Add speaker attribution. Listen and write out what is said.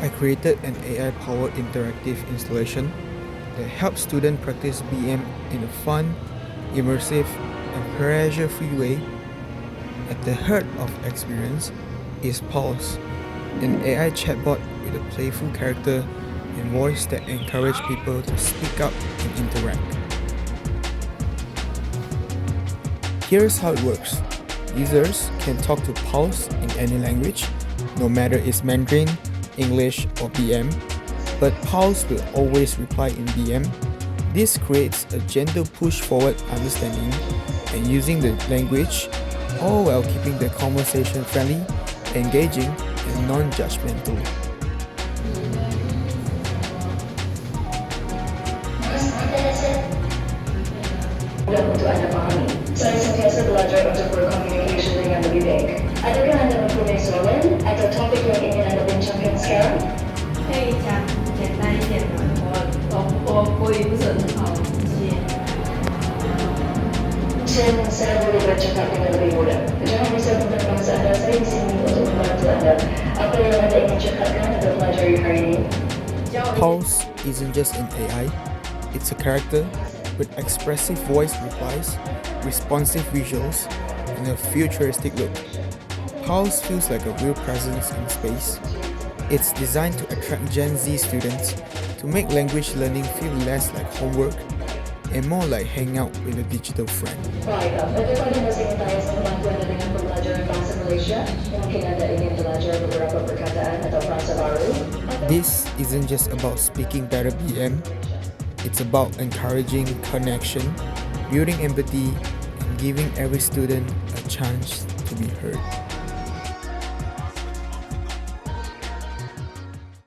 Speaker 1: I created an AI-powered interactive installation that helps students practice BM in a fun, immersive, and pressure-free way. At the heart of experience is Pulse, an AI chatbot with a playful character and voice that encourage people to speak up and interact. Here's how it works. Users can talk to Pulse in any language, no matter it's Mandarin, English, or BM, but Pulse will always reply in BM. This creates a gentle push-forward understanding and using the language, all while keeping the conversation friendly, engaging, and non-judgmental.
Speaker 2: Mudah untuk Anda pahami. Saya sentiasa belajar untuk berkomunikasi dengan lebih baik. Adakah Anda mempunyai soalan atau topik yang ingin Anda bincangkan sekarang?
Speaker 3: 可以讲简单一点吗？我国语不是很好，谢谢。
Speaker 2: Saya boleh bercakap dengan lebih mudah. Jangan risau tentang bahasa Anda, saya di sini untuk membantu Anda. Apa yang Anda ingin cakapkan atau pelajari hari ini?
Speaker 1: Pulse isn't just an AI, it's a character with expressive voice replies, responsive visuals, and a futuristic look. Pulse feels like a real presence in space. It's designed to attract Gen Z students to make language learning feel less like homework and more like hanging out with a digital friend.
Speaker 2: Baik, adakah Anda masih ingin tanya membantu Anda dengan pembelajaran bahasa Malaysia? Mungkin Anda ingin belajar beberapa perkataan atau frasa baru?
Speaker 1: This isn't just about speaking better BM, it's about encouraging connection, building empathy, and giving every student a chance to be heard.